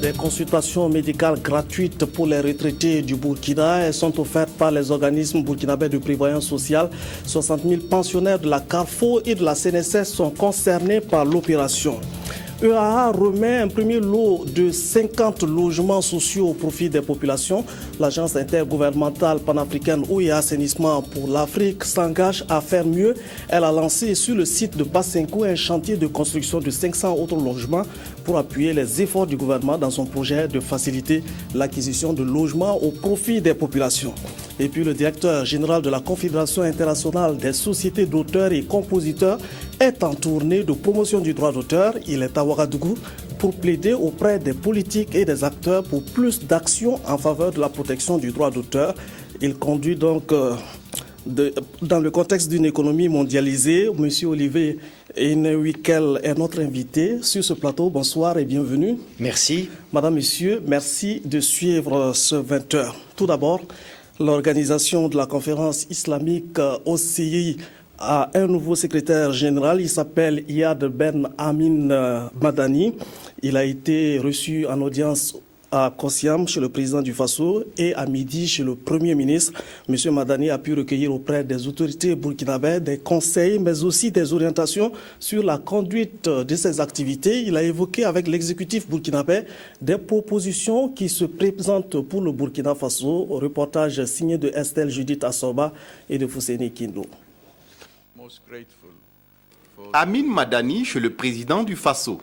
des consultations médicales gratuites pour les retraités du Burkina. Elles sont offertes par les organismes burkinabés de prévoyance sociale. 60 000 pensionnaires de la Carrefour et de la CNSS sont concernés par l'opération. EAA remet un premier lot de 50 logements sociaux au profit des populations. L'agence intergouvernementale panafricaine Eau et Assainissement pour l'Afrique s'engage à faire mieux. Elle a lancé sur le site de Bassenko un chantier de construction de 500 autres logements pour appuyer les efforts du gouvernement dans son projet de faciliter l'acquisition de logements au profit des populations. Et puis le directeur général de la Confédération internationale des sociétés d'auteurs et compositeurs est en tournée de promotion du droit d'auteur. Il est à Ouagadougou pour plaider auprès des politiques et des acteurs pour plus d'actions en faveur de la protection du droit d'auteur. Il conduit donc dans le contexte d'une économie mondialisée. Monsieur Olivier Inouikel est notre invité sur ce plateau. Bonsoir et bienvenue. Merci. Madame, Monsieur, merci de suivre ce 20h. Tout d'abord, l'organisation de la conférence islamique OCI a un nouveau secrétaire général. Il s'appelle Iyad Ben Amin Madani. Il a été reçu en audience à Kossiam chez le président du Faso et à midi chez le Premier ministre. Monsieur Madani a pu recueillir auprès des autorités burkinabées des conseils mais aussi des orientations sur la conduite de ses activités. Il a évoqué avec l'exécutif burkinabé des propositions qui se présentent pour le Burkina Faso. Reportage signé de Estelle Judith Assoba et de Fousséni Kindo. Amin Madani chez le président du Faso.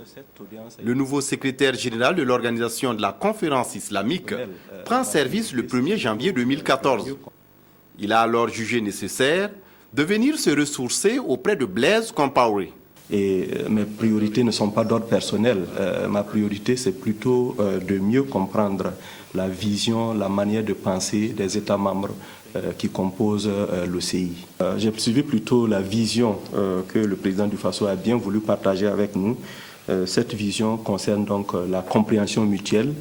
Le nouveau secrétaire général de l'organisation de la conférence islamique prend service le 1er janvier 2014. Il a alors jugé nécessaire de venir se ressourcer auprès de Blaise Compaoré. Et mes priorités ne sont pas d'ordre personnel. Ma priorité, c'est plutôt de mieux comprendre la vision, la manière de penser des États membres qui composent l'OCI. J'ai suivi plutôt la vision que le président du Faso a bien voulu partager avec nous. Cette vision concerne donc la compréhension mutuelle,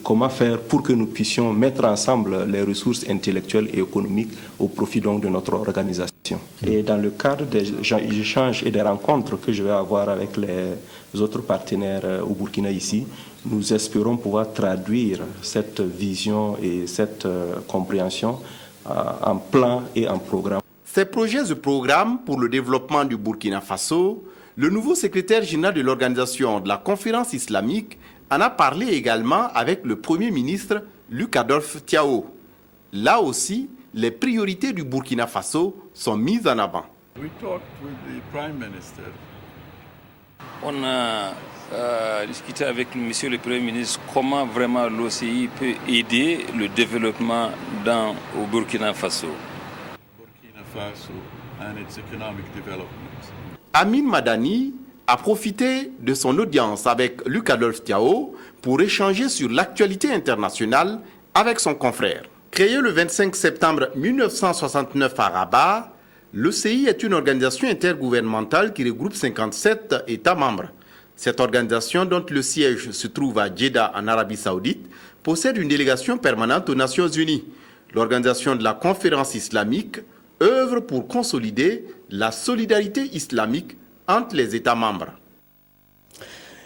comment faire pour que nous puissions mettre ensemble les ressources intellectuelles et économiques au profit donc de notre organisation. Et dans le cadre des échanges et des rencontres que je vais avoir avec les autres partenaires au Burkina ici, nous espérons pouvoir traduire cette vision et cette compréhension en plan et en programme. Ces projets et programmes pour le développement du Burkina Faso, le nouveau secrétaire général de l'organisation de la conférence islamique en a parlé également avec le Premier ministre Luc Adolphe Tiao. Là aussi, les priorités du Burkina Faso sont mises en avant. On a discuté avec monsieur le Premier ministre comment vraiment l'OCI peut aider le développement au Burkina Faso. Amin Madani a profité de son audience avec Luc Adolphe Tiao pour échanger sur l'actualité internationale avec son confrère. Créé le 25 septembre 1969 à Rabat, l'OCI est une organisation intergouvernementale qui regroupe 57 États membres. Cette organisation, dont le siège se trouve à Jeddah en Arabie Saoudite, possède une délégation permanente aux Nations Unies. L'organisation de la conférence islamique œuvre pour consolider la solidarité islamique entre les États membres.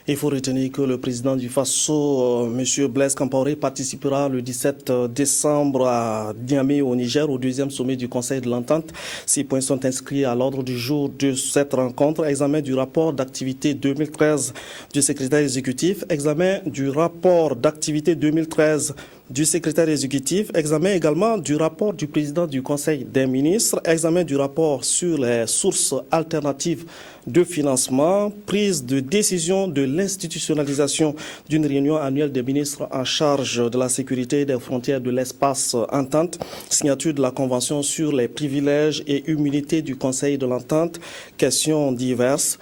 Il faut retenir que le président du Faso, M. Blaise Compaoré, participera le 17 décembre à Niamey au Niger au deuxième sommet du Conseil de l'Entente. 6 points sont inscrits à l'ordre du jour de cette rencontre. Examen du rapport d'activité 2013 du secrétaire exécutif, examen du rapport d'activité 2013 du secrétaire exécutif, examen également du rapport du président du Conseil des ministres, examen du rapport sur les sources alternatives de financement, prise de décision de l'institutionnalisation d'une réunion annuelle des ministres en charge de la sécurité des frontières de l'espace entente, signature de la Convention sur les privilèges et immunités du Conseil de l'entente, questions diverses.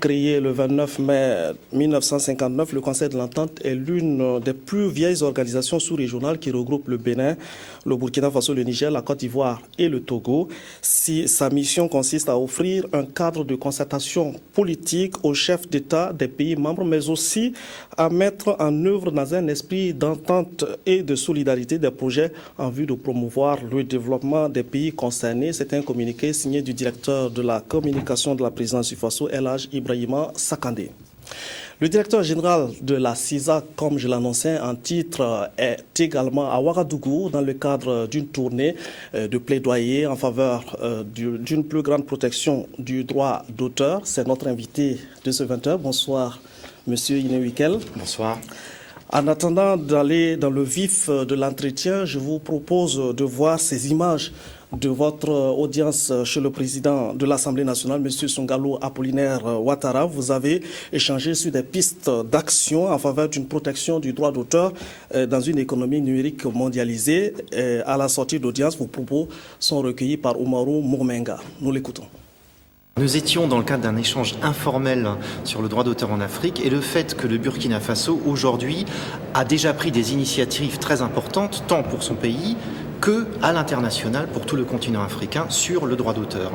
Créé le 29 mai 1959, le Conseil de l'Entente est l'une des plus vieilles organisations sous-régionales qui regroupe le Bénin, le Burkina Faso, le Niger, la Côte d'Ivoire et le Togo. Sa mission consiste à offrir un cadre de concertation politique aux chefs d'État des pays membres, mais aussi à mettre en œuvre dans un esprit d'entente et de solidarité des projets en vue de promouvoir le développement des pays concernés. C'est un communiqué signé du directeur de la communication de la présidence du Faso, El Hadj Ibrahima Sakandé. Le directeur général de la CISAC, comme je l'annonçais en titre, est également à Ouagadougou dans le cadre d'une tournée de plaidoyer en faveur d'une plus grande protection du droit d'auteur. C'est notre invité de ce 20h. Bonsoir, Monsieur Inewikel. Bonsoir. En attendant d'aller dans le vif de l'entretien, je vous propose de voir ces images de votre audience chez le président de l'Assemblée nationale, M. Songalo Apollinaire Ouattara. Vous avez échangé sur des pistes d'action en faveur d'une protection du droit d'auteur dans une économie numérique mondialisée. À la sortie d'audience, vos propos sont recueillis par Oumarou Mourmenga. Nous l'écoutons. Nous étions dans le cadre d'un échange informel sur le droit d'auteur en Afrique et le fait que le Burkina Faso, aujourd'hui, a déjà pris des initiatives très importantes, tant pour son pays que à l'international pour tout le continent africain sur le droit d'auteur.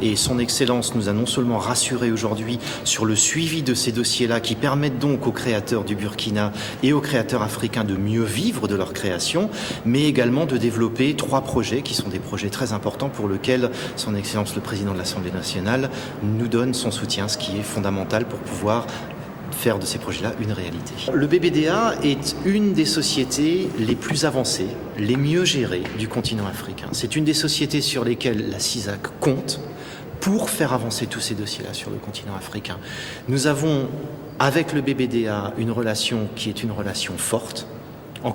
Et son Excellence nous a non seulement rassurés aujourd'hui sur le suivi de ces dossiers-là qui permettent donc aux créateurs du Burkina et aux créateurs africains de mieux vivre de leur création, mais également de développer 3 projets qui sont des projets très importants pour lesquels son Excellence le Président de l'Assemblée nationale nous donne son soutien, ce qui est fondamental pour pouvoir faire de ces projets-là une réalité. Le BBDA est une des sociétés les plus avancées, les mieux gérées du continent africain. C'est une des sociétés sur lesquelles la CISAC compte pour faire avancer tous ces dossiers-là sur le continent africain. Nous avons, avec le BBDA, une relation qui est une relation forte,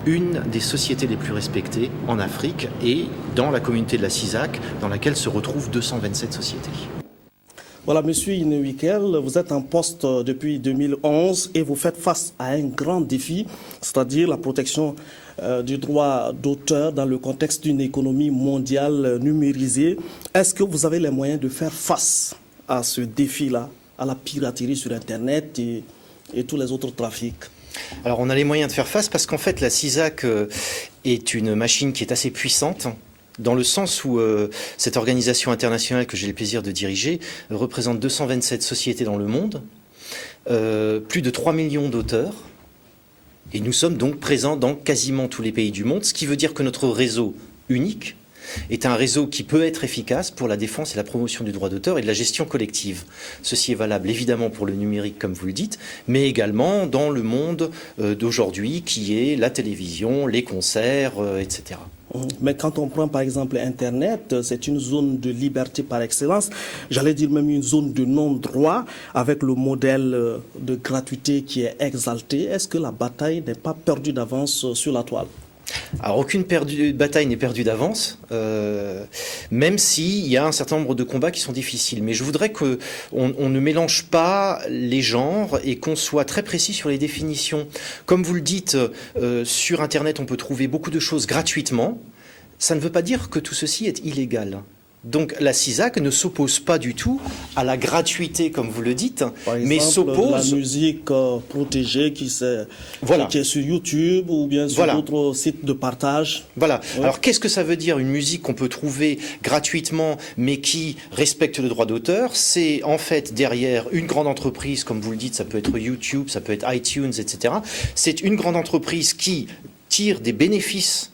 une des sociétés les plus respectées en Afrique et dans la communauté de la CISAC, dans laquelle se retrouvent 227 sociétés. Voilà, Monsieur Inewikel, vous êtes en poste depuis 2011 et vous faites face à un grand défi, c'est-à-dire la protection du droit d'auteur dans le contexte d'une économie mondiale numérisée. Est-ce que vous avez les moyens de faire face à ce défi-là, à la piraterie sur Internet et tous les autres trafics ? Alors, on a les moyens de faire face parce qu'en fait, la CISAC est une machine qui est assez puissante, dans le sens où cette organisation internationale que j'ai le plaisir de diriger représente 227 sociétés dans le monde, plus de 3 millions d'auteurs, et nous sommes donc présents dans quasiment tous les pays du monde, ce qui veut dire que notre réseau unique est un réseau qui peut être efficace pour la défense et la promotion du droit d'auteur et de la gestion collective. Ceci est valable évidemment pour le numérique, comme vous le dites, mais également dans le monde d'aujourd'hui, qui est la télévision, les concerts, etc. Mais quand on prend par exemple Internet, c'est une zone de liberté par excellence, j'allais dire même une zone de non-droit, avec le modèle de gratuité qui est exalté. Est-ce que la bataille n'est pas perdue d'avance sur la toile ? Alors aucune bataille n'est perdue d'avance, même s'il y a un certain nombre de combats qui sont difficiles. Mais je voudrais qu'on ne mélange pas les genres et qu'on soit très précis sur les définitions. Comme vous le dites, sur Internet on peut trouver beaucoup de choses gratuitement. Ça ne veut pas dire que tout ceci est illégal. Donc la CISAC ne s'oppose pas du tout à la gratuité, comme vous le dites, par exemple, mais s'oppose... la musique protégée qui est sur YouTube ou bien sur d'autres sites de partage. Voilà. Ouais. Alors qu'est-ce que ça veut dire, une musique qu'on peut trouver gratuitement mais qui respecte le droit d'auteur? C'est en fait derrière une grande entreprise, comme vous le dites, ça peut être YouTube, ça peut être iTunes, etc. C'est une grande entreprise qui tire des bénéfices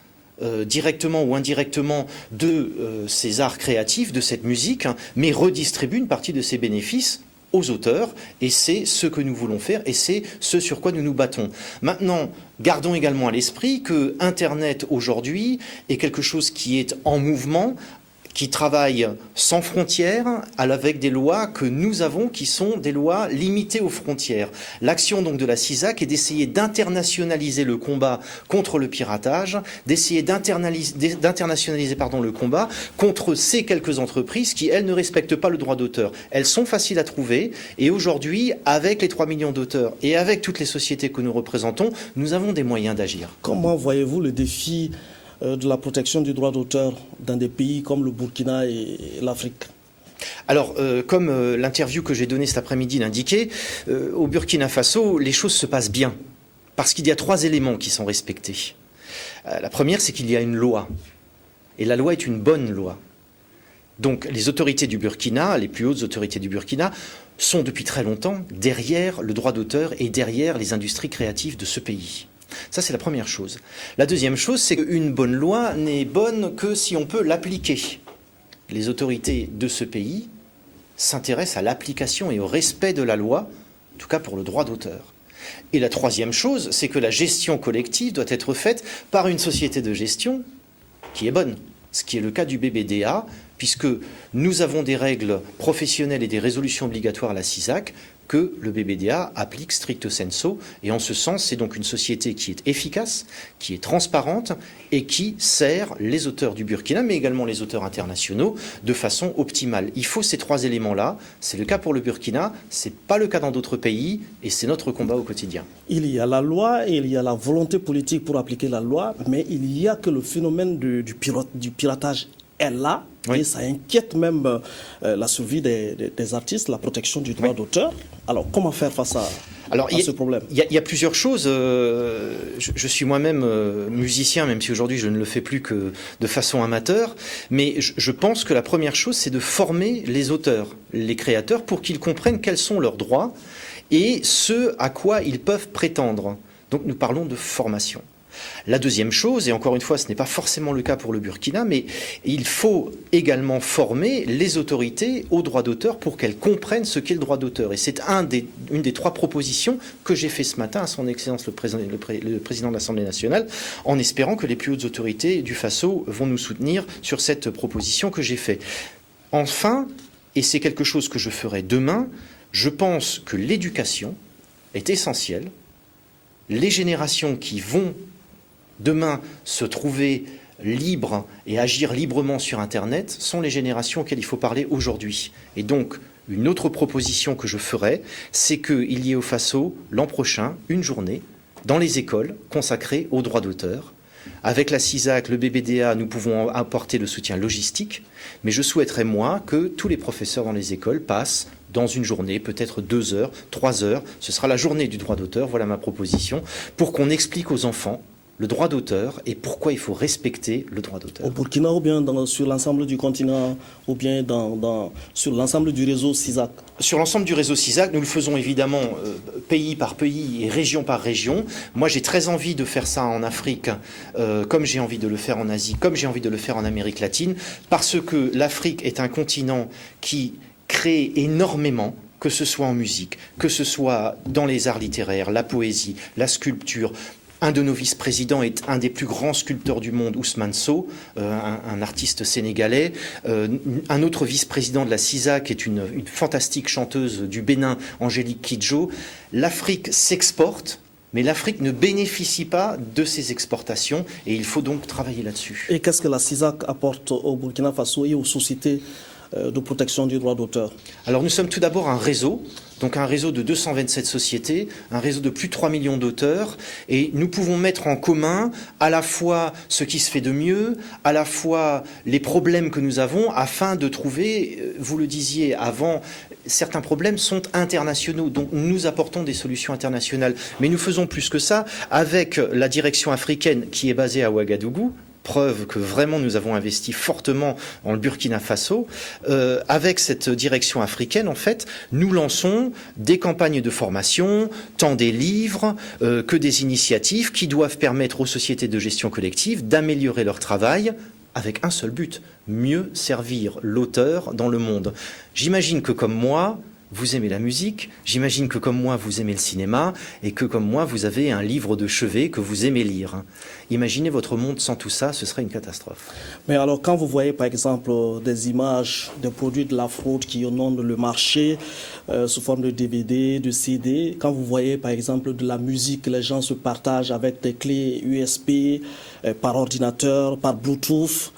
directement ou indirectement de ces arts créatifs, de cette musique, mais redistribue une partie de ces bénéfices aux auteurs, et c'est ce que nous voulons faire, et c'est ce sur quoi nous nous battons. Maintenant, gardons également à l'esprit que Internet, aujourd'hui, est quelque chose qui est en mouvement, qui travaille sans frontières, avec des lois que nous avons, qui sont des lois limitées aux frontières. L'action donc de la CISAC est d'essayer d'internationaliser le combat contre le piratage, d'essayer d'internationaliser le combat contre ces quelques entreprises qui, elles, ne respectent pas le droit d'auteur. Elles sont faciles à trouver, et aujourd'hui, avec les 3 millions d'auteurs et avec toutes les sociétés que nous représentons, nous avons des moyens d'agir. Comment voyez-vous le défi de la protection du droit d'auteur dans des pays comme le Burkina et l'Afrique? Alors, comme l'interview que j'ai donnée cet après-midi l'indiquait, au Burkina Faso, les choses se passent bien, parce qu'il y a 3 éléments qui sont respectés. La première, c'est qu'il y a une loi, et la loi est une bonne loi. Donc, les autorités du Burkina, les plus hautes autorités du Burkina, sont depuis très longtemps derrière le droit d'auteur et derrière les industries créatives de ce pays. Ça, c'est la première chose. La deuxième chose, c'est qu'une bonne loi n'est bonne que si on peut l'appliquer. Les autorités de ce pays s'intéressent à l'application et au respect de la loi en tout cas pour le droit d'auteur. Et la troisième chose, c'est que la gestion collective doit être faite par une société de gestion qui est bonne, ce qui est le cas du BBDA, puisque nous avons des règles professionnelles et des résolutions obligatoires à la CISAC que le BBDA applique stricto sensu. Et en ce sens, c'est donc une société qui est efficace, qui est transparente et qui sert les auteurs du Burkina, mais également les auteurs internationaux, de façon optimale. Il faut ces trois éléments-là. C'est le cas pour le Burkina, c'est pas le cas dans d'autres pays, et c'est notre combat au quotidien. Il y a la loi, il y a la volonté politique pour appliquer la loi, mais il y a que le phénomène du piratage est là, oui. Et ça inquiète même la survie des artistes, la protection du droit d'auteur. Alors, comment faire face à ce problème? Il y a plusieurs choses. Je suis moi-même musicien, même si aujourd'hui je ne le fais plus que de façon amateur. Mais je pense que la première chose, c'est de former les auteurs, les créateurs, pour qu'ils comprennent quels sont leurs droits et ce à quoi ils peuvent prétendre. Donc nous parlons de formation. La deuxième chose, et encore une fois ce n'est pas forcément le cas pour le Burkina, mais il faut également former les autorités au droit d'auteur pour qu'elles comprennent ce qu'est le droit d'auteur. Et c'est une des trois propositions que j'ai fait ce matin à son Excellence le Président de l'Assemblée nationale, en espérant que les plus hautes autorités du Faso vont nous soutenir sur cette proposition que j'ai faite. Enfin, et c'est quelque chose que je ferai demain, je pense que l'éducation est essentielle. Les générations qui vont demain se trouver libres et agir librement sur Internet sont les générations auxquelles il faut parler aujourd'hui. Et donc, une autre proposition que je ferai, c'est qu'il y ait au Faso, l'an prochain, une journée dans les écoles consacrée aux droits d'auteur. Avec la CISAC, le BBDA, nous pouvons apporter le soutien logistique, mais je souhaiterais, moi, que tous les professeurs dans les écoles passent dans une journée, peut-être 2 heures, 3 heures, ce sera la journée du droit d'auteur, voilà ma proposition, pour qu'on explique aux enfants le droit d'auteur et pourquoi il faut respecter le droit d'auteur. Au Burkina ou bien sur l'ensemble du continent ou bien sur l'ensemble du réseau CISAC? Sur l'ensemble du réseau CISAC, nous le faisons évidemment pays par pays et région par région. Moi, j'ai très envie de faire ça en Afrique, comme j'ai envie de le faire en Asie, comme j'ai envie de le faire en Amérique latine, parce que l'Afrique est un continent qui crée énormément, que ce soit en musique, que ce soit dans les arts littéraires, la poésie, la sculpture. Un de nos vice-présidents est un des plus grands sculpteurs du monde, Ousmane Sow, un artiste sénégalais. Un autre vice-président de la CISAC est une fantastique chanteuse du Bénin, Angélique Kidjo. L'Afrique s'exporte, mais l'Afrique ne bénéficie pas de ces exportations et il faut donc travailler là-dessus. Et qu'est-ce que la CISAC apporte au Burkina Faso et aux sociétés de protection du droit d'auteur? Alors nous sommes tout d'abord un réseau, donc un réseau de 227 sociétés, un réseau de plus de 3 millions d'auteurs, et nous pouvons mettre en commun à la fois ce qui se fait de mieux, à la fois les problèmes que nous avons, afin de trouver, vous le disiez avant, certains problèmes sont internationaux, donc nous apportons des solutions internationales. Mais nous faisons plus que ça avec la direction africaine qui est basée à Ouagadougou, preuve que vraiment nous avons investi fortement en le Burkina Faso. Avec cette direction africaine, en fait, nous lançons des campagnes de formation, tant des livres que des initiatives qui doivent permettre aux sociétés de gestion collective d'améliorer leur travail avec un seul but, mieux servir l'auteur dans le monde. J'imagine que comme moi, vous aimez la musique, j'imagine que comme moi vous aimez le cinéma et que comme moi vous avez un livre de chevet que vous aimez lire. Imaginez votre monde sans tout ça, ce serait une catastrophe. Mais alors quand vous voyez par exemple des images de produits de la fraude qui inondent le marché sous forme de DVD, de CD, quand vous voyez par exemple de la musique que les gens se partagent avec des clés USB, par ordinateur, par Bluetooth,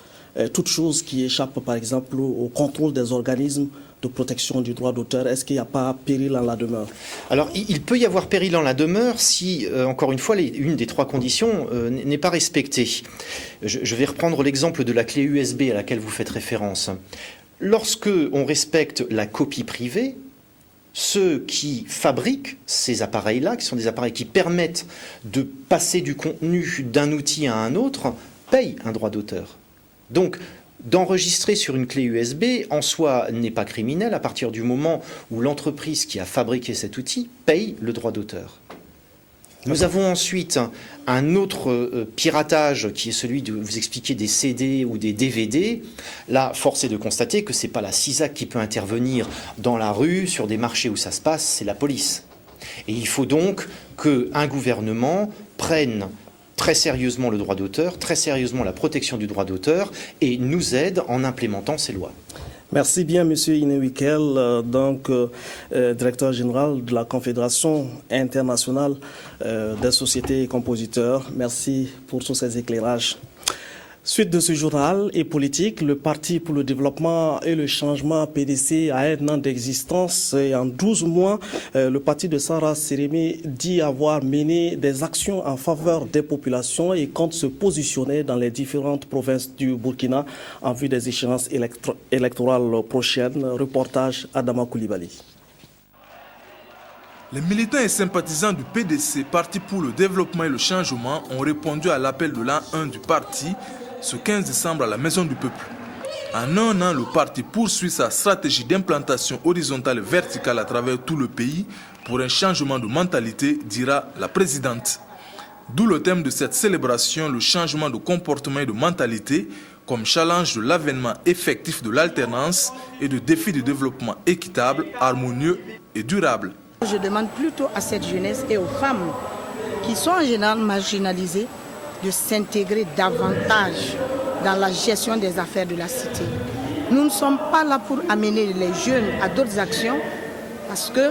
toute chose qui échappe par exemple au contrôle des organismes de protection du droit d'auteur, est-ce qu'il n'y a pas péril en la demeure? Alors, il peut y avoir péril en la demeure si, encore une fois, une des trois conditions n'est pas respectée. Je vais reprendre l'exemple de la clé USB à laquelle vous faites référence. Lorsque on respecte la copie privée, ceux qui fabriquent ces appareils-là, qui sont des appareils qui permettent de passer du contenu d'un outil à un autre, payent un droit d'auteur. Donc, d'enregistrer sur une clé USB, en soi, n'est pas criminel à partir du moment où l'entreprise qui a fabriqué cet outil paye le droit d'auteur. Nous avons ensuite un autre piratage qui est celui de vous expliquer des CD ou des DVD. Là, force est de constater que ce n'est pas la CISAC qui peut intervenir dans la rue, sur des marchés où ça se passe, c'est la police. Et il faut donc qu'un gouvernement prenne très sérieusement le droit d'auteur, très sérieusement la protection du droit d'auteur et nous aide en implémentant ces lois. Merci bien, Monsieur Inewikel, directeur général de la Confédération internationale des sociétés et compositeurs. Merci pour tous ces éclairages. Suite de ce journal et politique, le Parti pour le développement et le changement PDC a un an d'existence et en 12 mois, le parti de Sarah Sérémé dit avoir mené des actions en faveur des populations et compte se positionner dans les différentes provinces du Burkina en vue des échéances électorales prochaines. Reportage Adama Koulibaly. Les militants et sympathisants du PDC, Parti pour le développement et le changement, ont répondu à l'appel de l'an 1 du parti ce 15 décembre à la Maison du Peuple. En un an, le parti poursuit sa stratégie d'implantation horizontale et verticale à travers tout le pays pour un changement de mentalité, dira la présidente. D'où le thème de cette célébration, le changement de comportement et de mentalité comme challenge de l'avènement effectif de l'alternance et de défis de développement équitable, harmonieux et durable. Je demande plutôt à cette jeunesse et aux femmes qui sont en général marginalisées de s'intégrer davantage dans la gestion des affaires de la cité. Nous ne sommes pas là pour amener les jeunes à d'autres actions parce que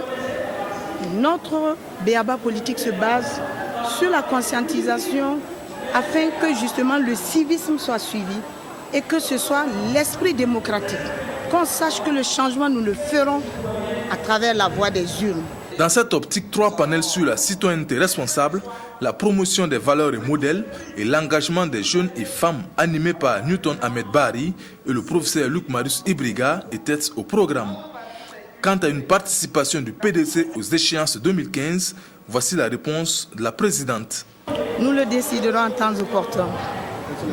notre b.a.-ba politique se base sur la conscientisation afin que justement le civisme soit suivi et que ce soit l'esprit démocratique. Qu'on sache que le changement, nous le ferons à travers la voie des urnes. Dans cette optique, 3 panels sur la citoyenneté responsable, la promotion des valeurs et modèles et l'engagement des jeunes et femmes animés par Newton Ahmed Bari et le professeur Luc Marius Ibriga étaient au programme. Quant à une participation du PDC aux échéances 2015, voici la réponse de la présidente. Nous le déciderons en temps opportun,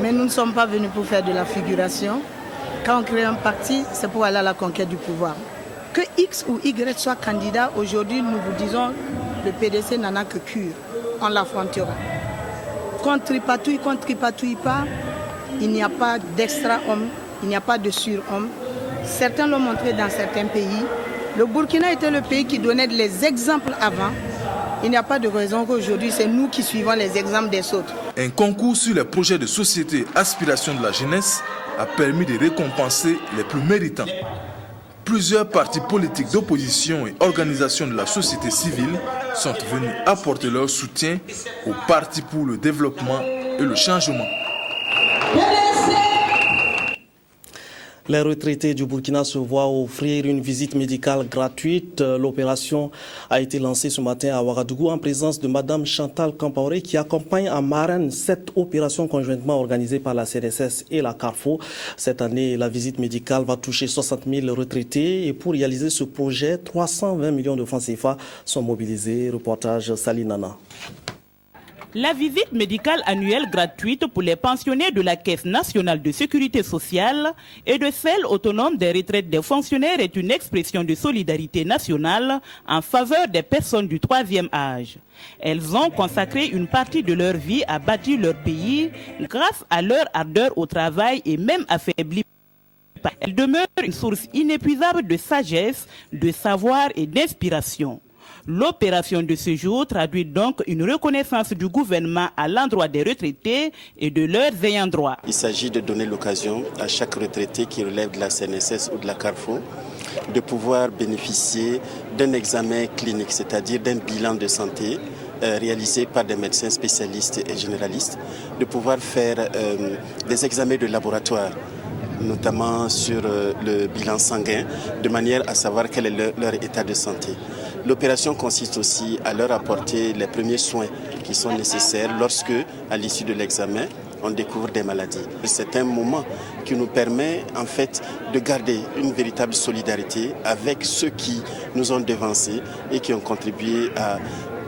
mais nous ne sommes pas venus pour faire de la figuration. Quand on crée un parti, c'est pour aller à la conquête du pouvoir. Que X ou Y soit candidat, aujourd'hui nous vous disons le PDC n'en a que cure. On l'affrontera. Qu'on tripatouille pas, il n'y a pas d'extra-homme, il n'y a pas de sur-homme. Certains l'ont montré dans certains pays. Le Burkina était le pays qui donnait les exemples avant. Il n'y a pas de raison qu'aujourd'hui c'est nous qui suivons les exemples des autres. Un concours sur les projets de société aspiration de la jeunesse a permis de récompenser les plus méritants. Plusieurs partis politiques d'opposition et organisations de la société civile sont venus apporter leur soutien au Parti pour le développement et le changement. Les retraités du Burkina se voient offrir une visite médicale gratuite. L'opération a été lancée ce matin à Ouagadougou en présence de Mme Chantal Kampaoré qui accompagne en marraine cette opération conjointement organisée par la CNSS et la Carrefour. Cette année, la visite médicale va toucher 60 000 retraités et pour réaliser ce projet, 320 millions de francs CFA sont mobilisés. Reportage Salinana. La visite médicale annuelle gratuite pour les pensionnés de la Caisse nationale de sécurité sociale et de celle autonome des retraites des fonctionnaires est une expression de solidarité nationale en faveur des personnes du 3e âge. Elles ont consacré une partie de leur vie à bâtir leur pays grâce à leur ardeur au travail et même affaiblie. Elles demeurent une source inépuisable de sagesse, de savoir et d'inspiration. L'opération de ce jour traduit donc une reconnaissance du gouvernement à l'endroit des retraités et de leurs ayants droit. Il s'agit de donner l'occasion à chaque retraité qui relève de la CNSS ou de la Carrefour de pouvoir bénéficier d'un examen clinique, c'est-à-dire d'un bilan de santé réalisé par des médecins spécialistes et généralistes, de pouvoir faire des examens de laboratoire, notamment sur le bilan sanguin, de manière à savoir quel est leur état de santé. L'opération consiste aussi à leur apporter les premiers soins qui sont nécessaires lorsque, à l'issue de l'examen, on découvre des maladies. C'est un moment qui nous permet en fait de garder une véritable solidarité avec ceux qui nous ont devancés et qui ont contribué à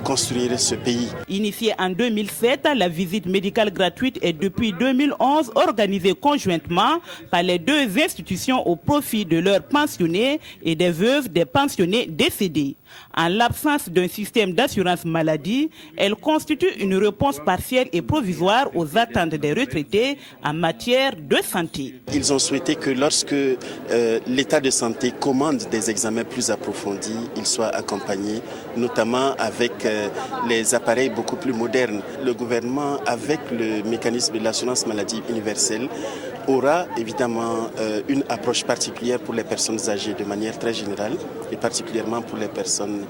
construire ce pays. Initiée en 2007, la visite médicale gratuite est depuis 2011 organisée conjointement par les deux institutions au profit de leurs pensionnés et des veuves des pensionnés décédés. En l'absence d'un système d'assurance maladie, elle constitue une réponse partielle et provisoire aux attentes des retraités en matière de santé. Ils ont souhaité que lorsque l'état de santé commande des examens plus approfondis, ils soient accompagnés, notamment avec les appareils beaucoup plus modernes. Le gouvernement, avec le mécanisme de l'assurance maladie universelle, aura évidemment une approche particulière pour les personnes âgées de manière très générale et particulièrement pour les personnes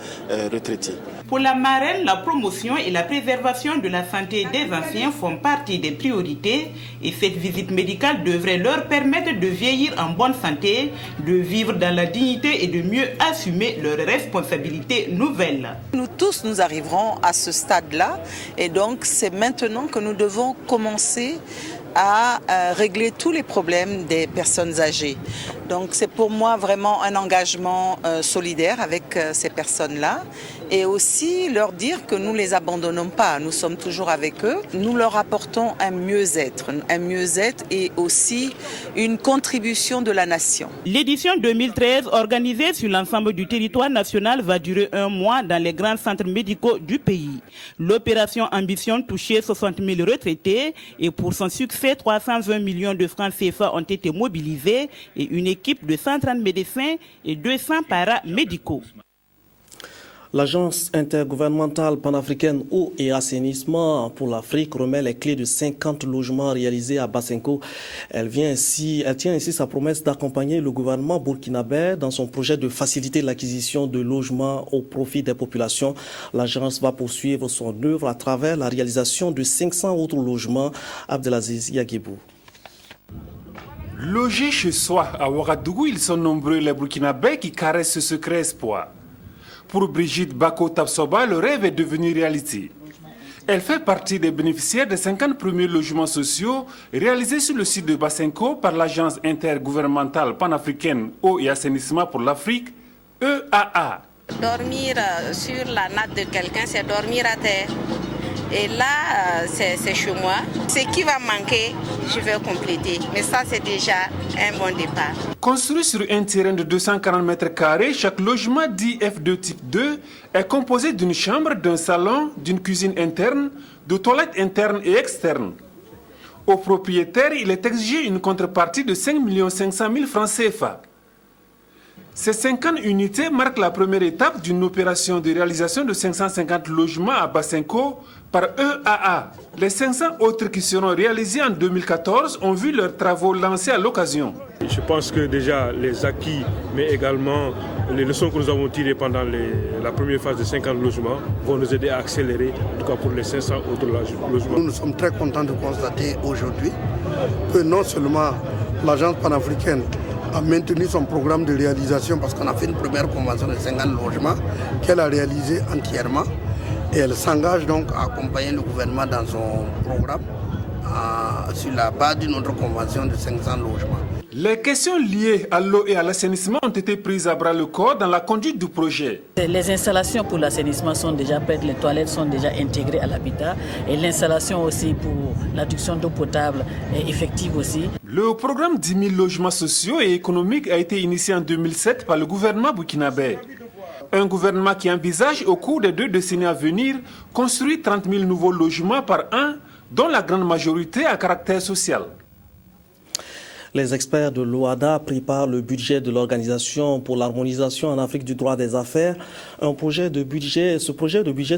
retraitées. Pour la marraine, la promotion et la préservation de la santé des anciens font partie des priorités et cette visite médicale devrait leur permettre de vieillir en bonne santé, de vivre dans la dignité et de mieux assumer leurs responsabilités nouvelles. Nous tous, nous arriverons à ce stade-là et donc c'est maintenant que nous devons commencer à régler tous les problèmes des personnes âgées. Donc c'est pour moi vraiment un engagement solidaire avec ces personnes-là et aussi leur dire que nous ne les abandonnons pas, nous sommes toujours avec eux. Nous leur apportons un mieux-être et aussi une contribution de la nation. L'édition 2013 organisée sur l'ensemble du territoire national va durer 1 mois dans les grands centres médicaux du pays. L'opération ambitionne toucher 60 000 retraités et pour son succès, 320 millions de francs CFA ont été mobilisés et une équipe de 130 médecins et 200 paramédicaux. L'Agence intergouvernementale panafricaine eau et assainissement pour l'Afrique remet les clés de 50 logements réalisés à Basenko. Elle tient ainsi sa promesse d'accompagner le gouvernement burkinabé dans son projet de faciliter l'acquisition de logements au profit des populations. L'agence va poursuivre son œuvre à travers la réalisation de 500 autres logements. Abdelaziz Yaguibou. Logés chez soi à Ouagadougou, ils sont nombreux les Burkinabés qui caressent ce secret espoir. Pour Brigitte Bako-Tapsoba, le rêve est devenu réalité. Elle fait partie des bénéficiaires des 50 premiers logements sociaux réalisés sur le site de Basenko par l'Agence intergouvernementale panafricaine eau et assainissement pour l'Afrique, EAA. Dormir sur la natte de quelqu'un, c'est dormir à terre. Et là, c'est chez moi. Ce qui va manquer, je vais compléter. Mais ça, c'est déjà un bon départ. Construit sur un terrain de 240 mètres carrés, chaque logement dit F2 type 2 est composé d'une chambre, d'un salon, d'une cuisine interne, de toilettes internes et externes. Au propriétaire, il est exigé une contrepartie de 5 500 000 francs CFA. Ces 50 unités marquent la première étape d'une opération de réalisation de 550 logements à Basenko par EAA. Les 500 autres qui seront réalisés en 2014 ont vu leurs travaux lancés à l'occasion. Je pense que déjà les acquis, mais également les leçons que nous avons tirées pendant la première phase de 50 logements vont nous aider à accélérer, en tout cas pour les 500 autres logements. Nous sommes très contents de constater aujourd'hui que non seulement l'agence panafricaine a maintenu son programme de réalisation parce qu'on a fait une première convention de 50 logements qu'elle a réalisée entièrement et elle s'engage donc à accompagner le gouvernement dans son programme sur la base d'une autre convention de 500 logements. Les questions liées à l'eau et à l'assainissement ont été prises à bras le corps dans la conduite du projet. Les installations pour l'assainissement sont déjà prêtes, les toilettes sont déjà intégrées à l'habitat et l'installation aussi pour l'adduction d'eau potable est effective aussi. Le programme 10 000 logements sociaux et économiques a été initié en 2007 par le gouvernement burkinabé. Un gouvernement qui envisage au cours des 2 décennies à venir construire 30 000 nouveaux logements par an, dont la grande majorité à caractère social. Les experts de l'OADA préparent le budget de l'Organisation pour l'harmonisation en Afrique du droit des affaires. Ce projet de budget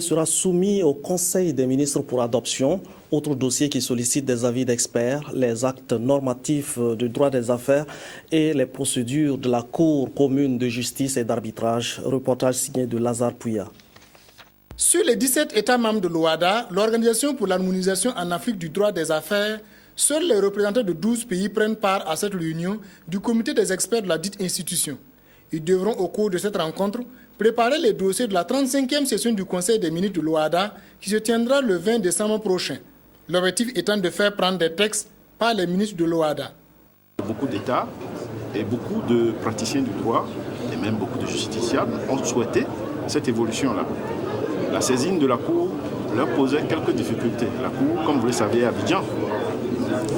sera soumis au Conseil des ministres pour adoption. Autre dossier qui sollicite des avis d'experts, les actes normatifs de droit des affaires et les procédures de la Cour commune de justice et d'arbitrage. Reportage signé de Lazare Pouya. Sur les 17 États membres de l'OADA, l'Organisation pour l'harmonisation en Afrique du droit des affaires, seuls les représentants de 12 pays prennent part à cette réunion du comité des experts de la dite institution. Ils devront, au cours de cette rencontre, préparer les dossiers de la 35e session du Conseil des ministres de l'OADA qui se tiendra le 20 décembre prochain. L'objectif étant de faire prendre des textes par les ministres de l'OADA. Beaucoup d'États et beaucoup de praticiens du droit, et même beaucoup de justiciables, ont souhaité cette évolution-là. La saisine de la Cour leur posait quelques difficultés. La Cour, comme vous le savez, est à Abidjan.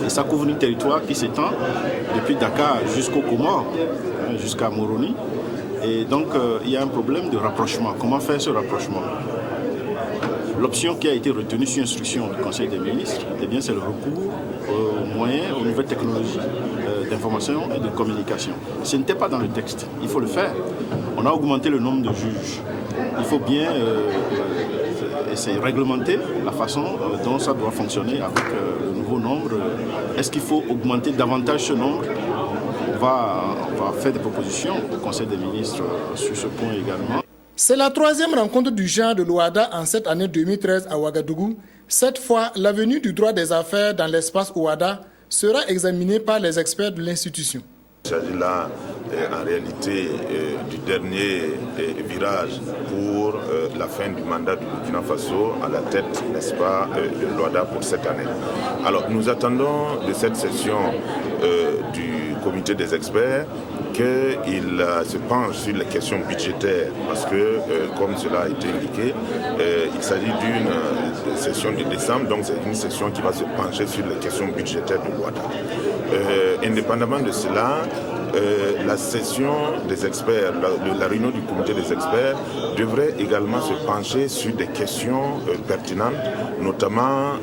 Et ça couvre un territoire qui s'étend depuis Dakar jusqu'au Comores, jusqu'à Moroni. Et donc, il y a un problème de rapprochement. Comment faire ce rapprochement? L'option qui a été retenue sur instruction du Conseil des ministres, eh bien, c'est le recours aux moyens, aux nouvelles technologies d'information et de communication. Ce n'était pas dans le texte, il faut le faire. On a augmenté le nombre de juges. Il faut bien essayer de réglementer la façon dont ça doit fonctionner avec le nouveau nombre. Est-ce qu'il faut augmenter davantage ce nombre? On va faire des propositions au Conseil des ministres sur ce point également. C'est la troisième rencontre du genre de l'OHADA en cette année 2013 à Ouagadougou. Cette fois, l'avenir du droit des affaires dans l'espace OHADA sera examinée par les experts de l'institution. Il s'agit là, en réalité, du dernier virage pour la fin du mandat du Burkina Faso à la tête, n'est-ce pas, de l'OHADA pour cette année. Alors, nous attendons de cette session du comité des experts qu'il se penche sur les questions budgétaires, parce que, comme cela a été indiqué, il s'agit d'une session de décembre, donc c'est une session qui va se pencher sur les questions budgétaires de l'OHADA. Indépendamment de cela, la session des experts, la réunion du comité des experts devrait également se pencher sur des questions pertinentes, notamment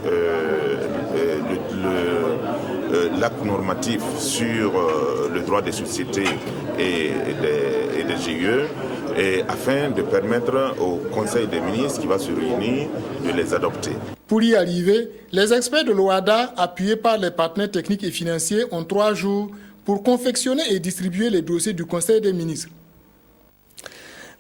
l'acte normatif sur le droit des sociétés et des GIE, afin de permettre au Conseil des ministres qui va se réunir de les adopter. Pour y arriver, les experts de l'OHADA, appuyés par les partenaires techniques et financiers, ont 3 jours pour confectionner et distribuer les dossiers du Conseil des ministres.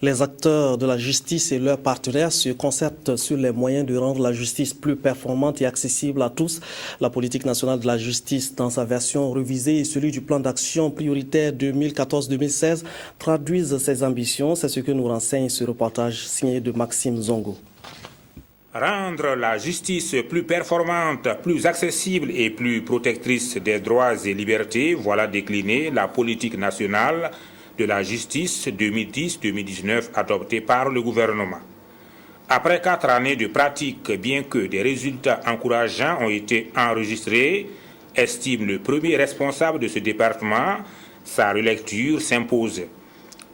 Les acteurs de la justice et leurs partenaires se concertent sur les moyens de rendre la justice plus performante et accessible à tous. La politique nationale de la justice, dans sa version révisée, et celui du plan d'action prioritaire 2014-2016 traduisent ces ambitions. C'est ce que nous renseigne ce reportage signé de Maxime Zongo. Rendre la justice plus performante, plus accessible et plus protectrice des droits et libertés, voilà décliner la politique nationale de la justice 2010-2019 adoptée par le gouvernement. Après 4 années de pratique, bien que des résultats encourageants ont été enregistrés, estime le premier responsable de ce département, sa relecture s'impose.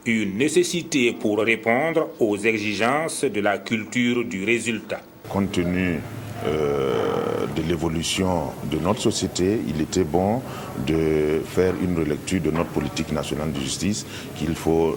Une nécessité pour répondre aux exigences de la culture du résultat. Compte tenu de l'évolution de notre société, il était bon de faire une relecture de notre politique nationale de justice, il faut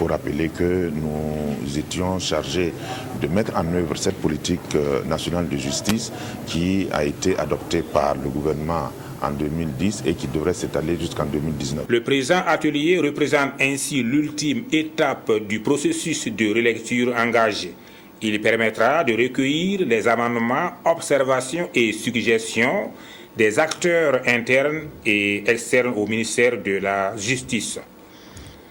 rappeler que nous étions chargés de mettre en œuvre cette politique nationale de justice qui a été adoptée par le gouvernement en 2010 et qui devrait s'étaler jusqu'en 2019. Le présent atelier représente ainsi l'ultime étape du processus de relecture engagé. Il permettra de recueillir les amendements, observations et suggestions des acteurs internes et externes au ministère de la Justice.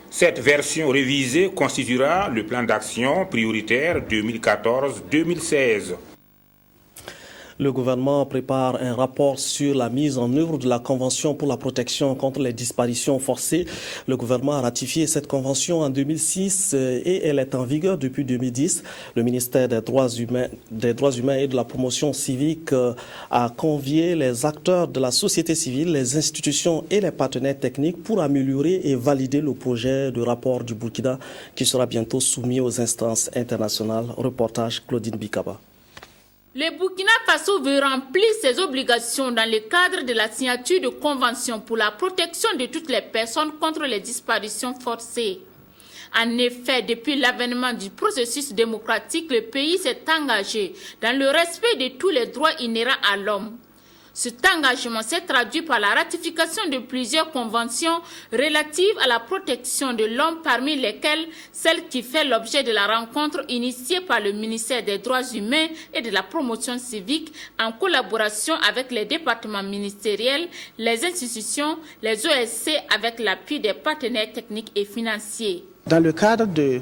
Cette version révisée constituera le plan d'action prioritaire 2014-2016. Le gouvernement prépare un rapport sur la mise en œuvre de la Convention pour la protection contre les disparitions forcées. Le gouvernement a ratifié cette convention en 2006 et elle est en vigueur depuis 2010. Le ministère des Droits humains et de la promotion civique a convié les acteurs de la société civile, les institutions et les partenaires techniques pour améliorer et valider le projet de rapport du Burkina qui sera bientôt soumis aux instances internationales. Reportage Claudine Bikaba. Le Burkina Faso veut remplir ses obligations dans le cadre de la signature de convention pour la protection de toutes les personnes contre les disparitions forcées. En effet, depuis l'avènement du processus démocratique, le pays s'est engagé dans le respect de tous les droits inhérents à l'homme. Cet engagement s'est traduit par la ratification de plusieurs conventions relatives à la protection de l'homme, parmi lesquelles celle qui fait l'objet de la rencontre initiée par le ministère des Droits humains et de la promotion civique en collaboration avec les départements ministériels, les institutions, les OSC avec l'appui des partenaires techniques et financiers. Dans le cadre de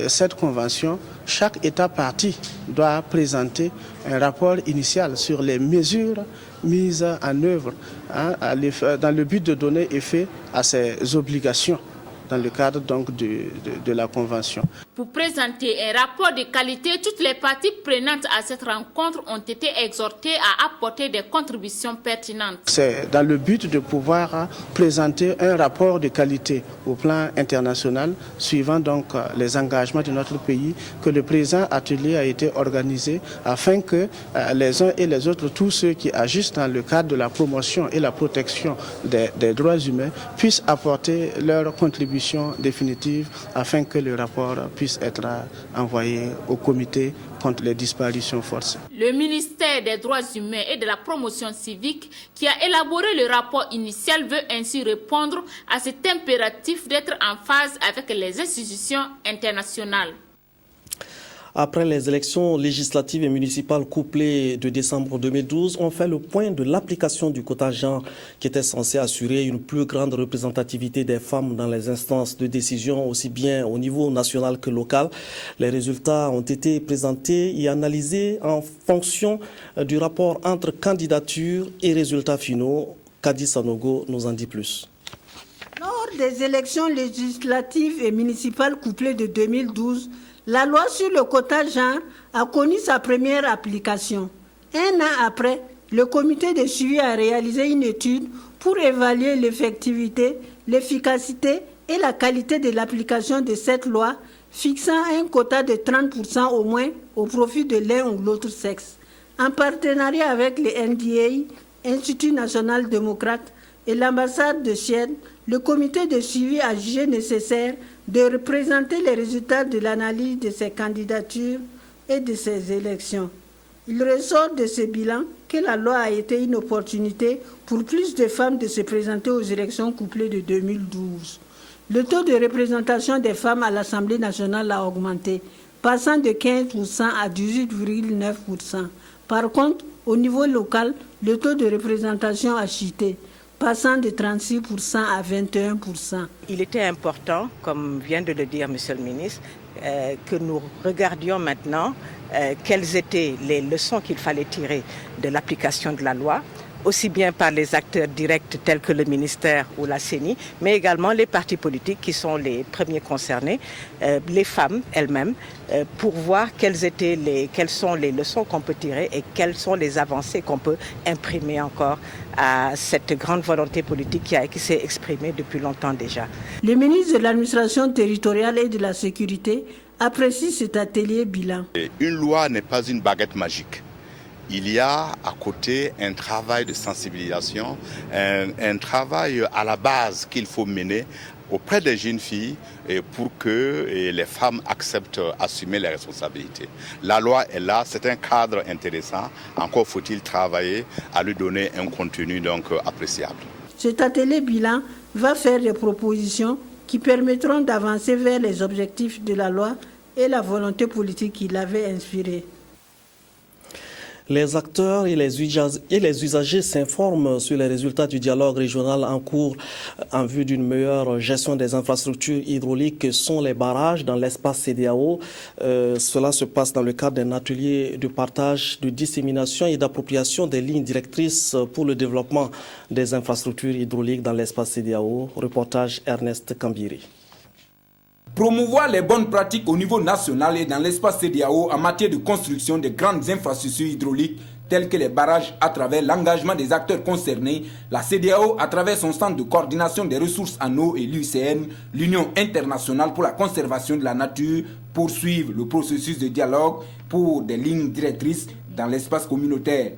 cette convention, chaque État partie doit présenter un rapport initial sur les mesures mises en œuvre dans le but de donner effet à ses obligations dans le cadre donc de la Convention. Pour présenter un rapport de qualité, toutes les parties prenantes à cette rencontre ont été exhortées à apporter des contributions pertinentes. C'est dans le but de pouvoir présenter un rapport de qualité au plan international, suivant donc les engagements de notre pays, que le présent atelier a été organisé afin que les uns et les autres, tous ceux qui agissent dans le cadre de la promotion et la protection des droits humains, puissent apporter leur contribution définitive afin que le rapport puisse être envoyé au comité contre les disparitions forcées. Le ministère des Droits humains et de la promotion civique, qui a élaboré le rapport initial, veut ainsi répondre à cet impératif d'être en phase avec les institutions internationales. Après les élections législatives et municipales couplées de décembre 2012, on fait le point de l'application du quota genre qui était censé assurer une plus grande représentativité des femmes dans les instances de décision, aussi bien au niveau national que local. Les résultats ont été présentés et analysés en fonction du rapport entre candidatures et résultats finaux. Kadi Sanogo nous en dit plus. Lors des élections législatives et municipales couplées de 2012, la loi sur le quota genre a connu sa première application. Un an après, le comité de suivi a réalisé une étude pour évaluer l'effectivité, l'efficacité et la qualité de l'application de cette loi, fixant un quota de 30% au moins au profit de l'un ou l'autre sexe. En partenariat avec le NDA, Institut national démocrate, et l'ambassade de Suède, le comité de suivi a jugé nécessaire de représenter les résultats de l'analyse de ces candidatures et de ces élections. Il ressort de ce bilan que la loi a été une opportunité pour plus de femmes de se présenter aux élections couplées de 2012. Le taux de représentation des femmes à l'Assemblée nationale a augmenté, passant de 15% à 18,9%. Par contre, au niveau local, le taux de représentation a chuté, passant de 36% à 21%. Il était important, comme vient de le dire Monsieur le ministre, que nous regardions maintenant quelles étaient les leçons qu'il fallait tirer de l'application de la loi, aussi bien par les acteurs directs tels que le ministère ou la CENI, mais également les partis politiques qui sont les premiers concernés, les femmes elles-mêmes, pour voir quelles sont les leçons qu'on peut tirer et quelles sont les avancées qu'on peut imprimer encore à cette grande volonté politique qui s'est exprimée depuis longtemps déjà. Le ministre de l'administration territoriale et de la sécurité apprécie cet atelier bilan. Une loi n'est pas une baguette magique. Il y a à côté un travail de sensibilisation, un travail à la base qu'il faut mener auprès des jeunes filles pour que les femmes acceptent d'assumer les responsabilités. La loi est là, c'est un cadre intéressant. Encore faut-il travailler à lui donner un contenu donc appréciable. Cet atelier bilan va faire des propositions qui permettront d'avancer vers les objectifs de la loi et la volonté politique qui l'avait inspirée. Les acteurs et les usagers s'informent sur les résultats du dialogue régional en cours en vue d'une meilleure gestion des infrastructures hydrauliques que sont les barrages dans l'espace CEDEAO. Cela se passe dans le cadre d'un atelier de partage, de dissémination et d'appropriation des lignes directrices pour le développement des infrastructures hydrauliques dans l'espace CEDEAO. Reportage Ernest Kambiri. Promouvoir les bonnes pratiques au niveau national et dans l'espace CEDEAO en matière de construction de grandes infrastructures hydrauliques telles que les barrages à travers l'engagement des acteurs concernés, la CEDEAO à travers son centre de coordination des ressources en eau et l'UICN, l'Union internationale pour la conservation de la nature, poursuivent le processus de dialogue pour des lignes directrices dans l'espace communautaire.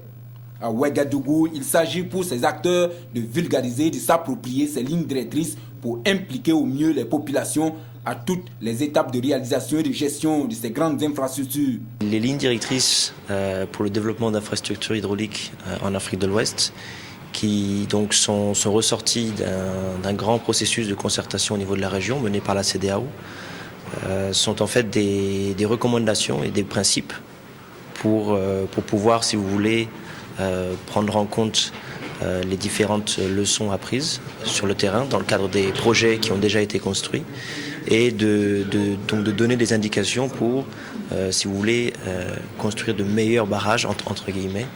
À Ouagadougou, il s'agit pour ces acteurs de vulgariser, de s'approprier ces lignes directrices pour impliquer au mieux les populations à toutes les étapes de réalisation et de gestion de ces grandes infrastructures. Les lignes directrices pour le développement d'infrastructures hydrauliques en Afrique de l'Ouest, qui donc sont ressorties d'un grand processus de concertation au niveau de la région mené par la CEDEAO, sont en fait des recommandations et des principes pour pouvoir, si vous voulez, prendre en compte les différentes leçons apprises sur le terrain dans le cadre des projets qui ont déjà été construits et donc de donner des indications pour, si vous voulez, construire de meilleurs barrages, entre guillemets,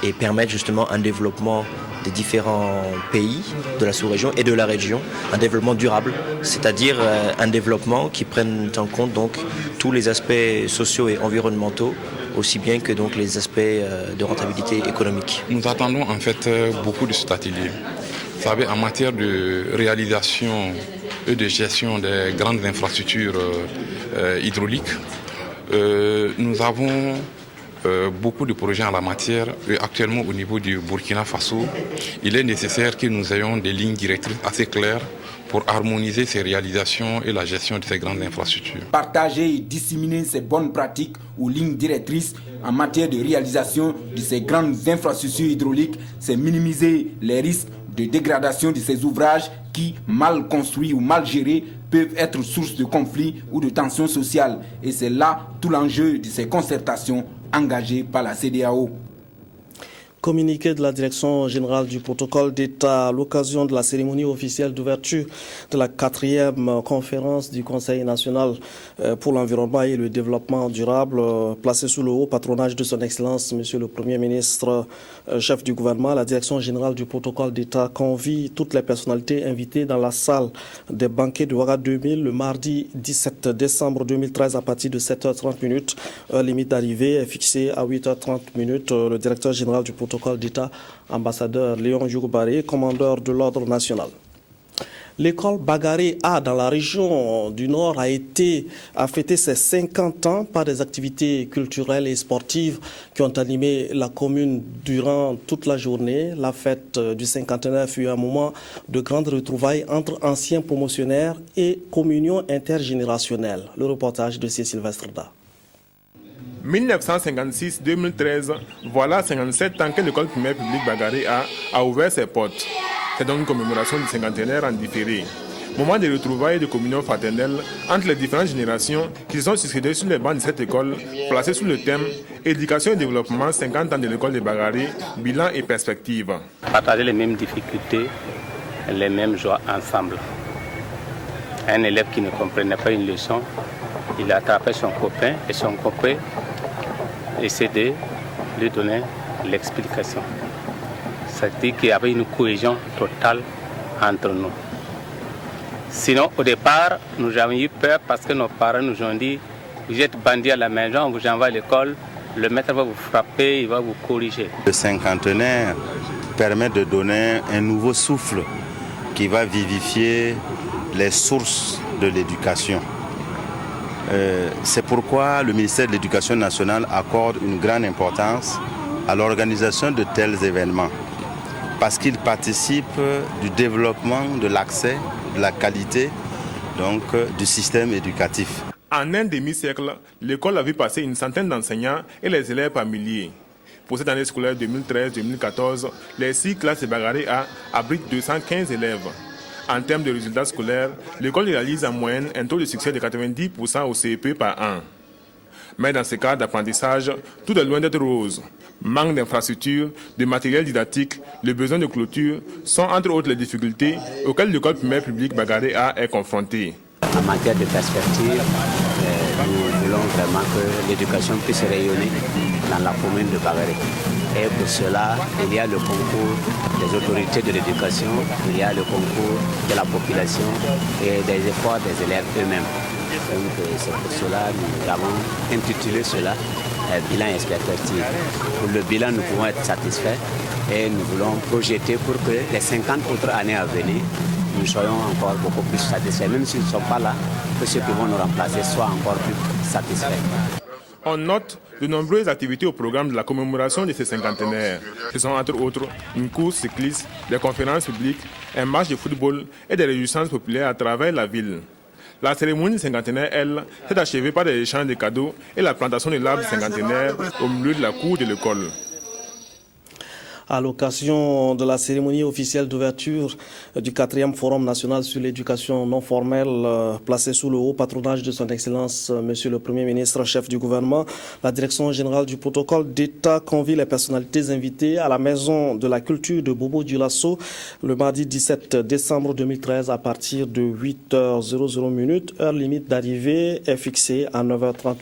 et permettre justement un développement des différents pays de la sous-région et de la région, un développement durable, c'est-à-dire un développement qui prenne en compte donc tous les aspects sociaux et environnementaux, aussi bien que donc les aspects de rentabilité économique. Nous attendons en fait beaucoup de cet atelier. Vous savez, en matière de réalisation et de gestion des grandes infrastructures hydrauliques, nous avons beaucoup de projets en la matière. Et actuellement, au niveau du Burkina Faso, il est nécessaire que nous ayons des lignes directrices assez claires pour harmoniser ces réalisations et la gestion de ces grandes infrastructures. Partager et disséminer ces bonnes pratiques ou lignes directrices en matière de réalisation de ces grandes infrastructures hydrauliques, c'est minimiser les risques de dégradation de ces ouvrages qui, mal construits ou mal gérés, peuvent être source de conflits ou de tensions sociales. Et c'est là tout l'enjeu de ces concertations engagées par la CEDEAO. Communiqué de la Direction générale du protocole d'État à l'occasion de la cérémonie officielle d'ouverture de la 4e conférence du Conseil national pour l'environnement et le développement durable, placée sous le haut patronage de son Excellence, Monsieur le Premier ministre, chef du gouvernement. La Direction générale du protocole d'État convie toutes les personnalités invitées dans la salle des banquets de Ouaga 2000 le mardi 17 décembre 2013 à partir de 7h30. Heure limite d'arrivée est fixée à 8h30. Le directeur général du protocole d'État, ambassadeur Léon Jougoubari, commandeur de l'ordre national. L'école Bagaré A dans la région du Nord a fêté ses 50 ans par des activités culturelles et sportives qui ont animé la commune durant toute la journée. La fête du cinquantenaire fut un moment de grande retrouvailles entre anciens promotionnaires et communion intergénérationnelle. Le reportage de C. Sylvestre Da. 1956-2013, voilà 57 ans que l'école primaire publique Bagaré a ouvert ses portes. C'est donc une commémoration du cinquantenaire en différé. Moment de retrouvailles et de communion fraternelle entre les différentes générations qui se sont succédées sur les bancs de cette école, placée sous le thème Éducation et développement 50 ans de l'école de Bagaré, bilan et perspective. Partager les mêmes difficultés, les mêmes joies ensemble. Un élève qui ne comprenait pas une leçon, il a attrapé son copain et son copain essaie de lui donner l'explication. C'est-à-dire qu'il y avait une cohésion totale entre nous. Sinon, au départ, nous avons eu peur parce que nos parents nous ont dit « Vous êtes bandits à la maison, on vous envoie à l'école, le maître va vous frapper, il va vous corriger. » Le cinquantenaire permet de donner un nouveau souffle qui va vivifier les sources de l'éducation. C'est pourquoi le ministère de l'Éducation nationale accorde une grande importance à l'organisation de tels événements, parce qu'ils participent du développement de l'accès, de la qualité donc, du système éducatif. En un demi-siècle, l'école a vu passer une centaine d'enseignants et les élèves par milliers. Pour cette année scolaire 2013-2014, les 6 classes de Bagaré A abritent 215 élèves. En termes de résultats scolaires, l'école réalise en moyenne un taux de succès de 90% au CEP par an. Mais dans ce cas d'apprentissage, tout est loin d'être rose. Manque d'infrastructures, de matériel didactique, le besoin de clôture sont entre autres les difficultés auxquelles l'école primaire publique Bagaré A est confrontée. En matière de perspective, nous voulons vraiment que l'éducation puisse rayonner dans la commune de Bagaré. Et pour cela, il y a le concours des autorités de l'éducation, il y a le concours de la population et des efforts des élèves eux-mêmes. Donc c'est pour cela que nous avons intitulé cela bilan et perspective. Pour le bilan, nous pouvons être satisfaits et nous voulons projeter pour que les 50 autres années à venir, nous soyons encore beaucoup plus satisfaits. Même s'ils ne sont pas là, que ceux qui vont nous remplacer soient encore plus satisfaits. On note de nombreuses activités au programme de la commémoration de ces cinquantenaires. Ce sont entre autres une course cycliste, des conférences publiques, un match de football et des réjouissances populaires à travers la ville. La cérémonie cinquantenaire, elle, s'est achevée par des échanges de cadeaux et la plantation de l'arbre cinquantenaire au milieu de la cour de l'école. À l'occasion de la cérémonie officielle d'ouverture du 4e Forum national sur l'éducation non formelle, placé sous le haut patronage de son Excellence, Monsieur le Premier ministre, chef du gouvernement, la Direction générale du protocole d'État convie les personnalités invitées à la Maison de la Culture de Bobo-Dioulasso le mardi 17 décembre 2013 à partir de 8h00. Heure limite d'arrivée est fixée à 9h30.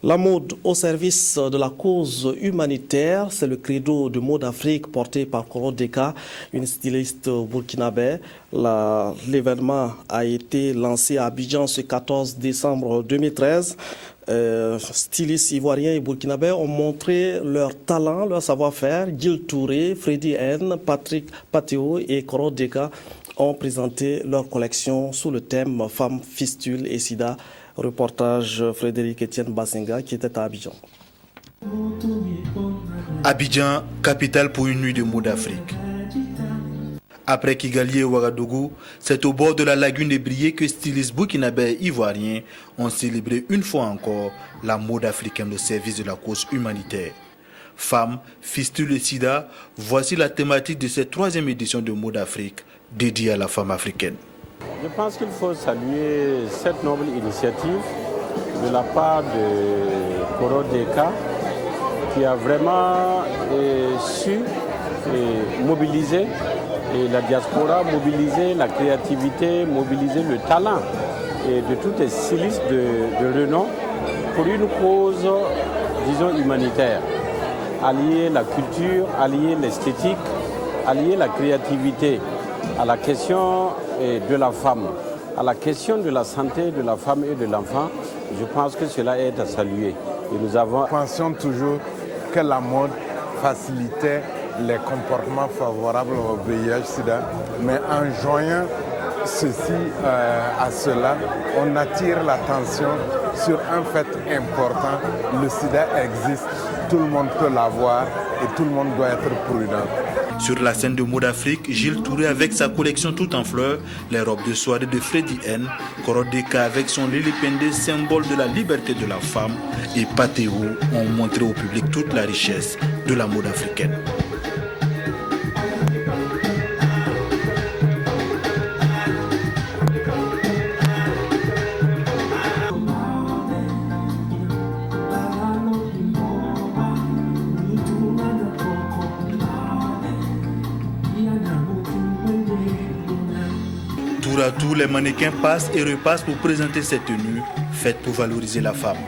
La mode au service de la cause humanitaire, c'est le credo de Mode Afrique porté par Koro Deka, une styliste burkinabé. L'événement a été lancé à Abidjan ce 14 décembre 2013. Stylistes ivoiriens et burkinabés ont montré leur talent, leur savoir-faire. Gil Touré, Freddy N, Patrick Patéo et Koro Deka ont présenté leur collection sous le thème Femmes, Fistules et Sida. Reportage Frédéric Etienne Basenga qui était à Abidjan. Abidjan, capitale pour une nuit de mode Afrique. Après Kigali et Ouagadougou, c'est au bord de la lagune de Brié que stylistes burkinabés et ivoiriens ont célébré une fois encore la mode africaine au service de la cause humanitaire. Femmes, fistules et sida, voici la thématique de cette 3e édition de Mode Afrique dédiée à la femme africaine. Je pense qu'il faut saluer cette noble initiative de la part de Koro Deka qui a vraiment su mobiliser la diaspora, mobiliser la créativité, mobiliser le talent de tous les stylistes de renom pour une cause, disons, humanitaire. Allier la culture, allier l'esthétique, allier la créativité à la question de la femme, à la question de la santé de la femme et de l'enfant, je pense que cela est à saluer. Et nous pensions toujours que la mode facilitait les comportements favorables au VIH-Sida, mais en joignant ceci à cela, on attire l'attention sur un fait important. Le sida existe, tout le monde peut l'avoir et tout le monde doit être prudent. Sur la scène de Mode Afrique, Gil Touré avec sa collection tout en fleurs, les robes de soirée de Freddy N, Koro Deka avec son lilipendé, symbole de la liberté de la femme, et Patéo ont montré au public toute la richesse de la mode africaine. Tour à tour, les mannequins passent et repassent pour présenter cette tenue faite pour valoriser la femme.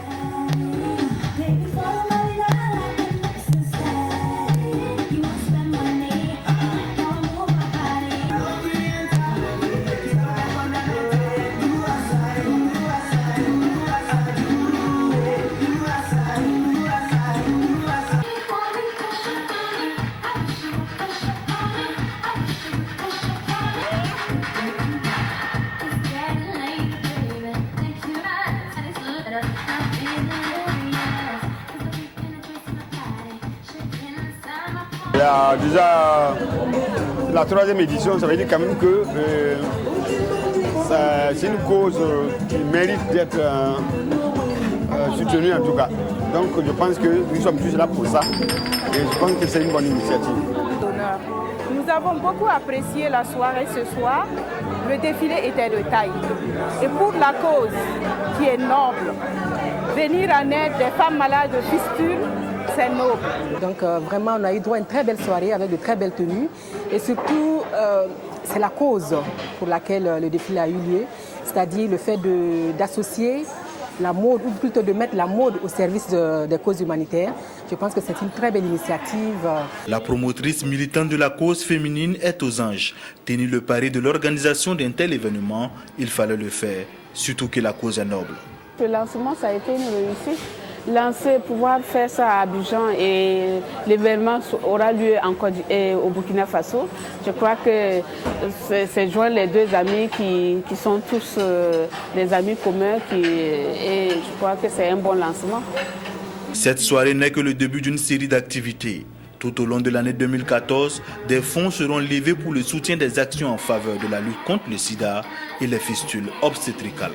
Déjà, la 3e édition, ça veut dire quand même que c'est une cause qui mérite d'être soutenue en tout cas. Donc je pense que nous sommes tous là pour ça et je pense que c'est une bonne initiative. Nous avons beaucoup apprécié la soirée ce soir. Le défilé était de taille. Et pour la cause qui est noble, venir en aide des femmes malades de fistules, c'est noble. Donc vraiment, on a eu droit à une très belle soirée avec de très belles tenues. Et surtout, c'est la cause pour laquelle le défilé a eu lieu, c'est-à-dire le fait d'associer la mode, ou plutôt de mettre la mode au service des causes humanitaires. Je pense que c'est une très belle initiative. La promotrice militante de la cause féminine est aux anges. Tenir le pari de l'organisation d'un tel événement, il fallait le faire, surtout que la cause est noble. Le lancement, ça a été une réussite. Pouvoir faire ça à Abidjan et l'événement aura lieu au Burkina Faso. Je crois que c'est joindre les deux amis qui sont tous des amis communs et je crois que c'est un bon lancement. Cette soirée n'est que le début d'une série d'activités. Tout au long de l'année 2014, des fonds seront levés pour le soutien des actions en faveur de la lutte contre le sida et les fistules obstétricales.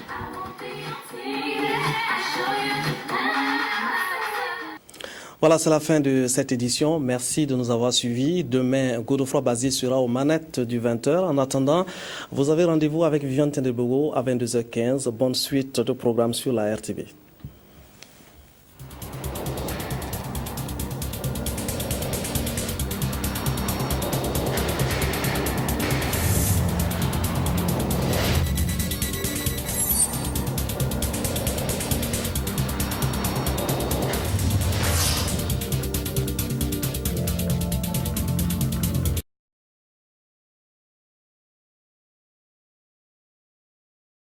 Voilà, c'est la fin de cette édition. Merci de nous avoir suivis. Demain, Godefroy Bazé sera aux manettes du 20h. En attendant, vous avez rendez-vous avec Viviane Tendebogo à 22h15. Bonne suite de programmes sur la RTB.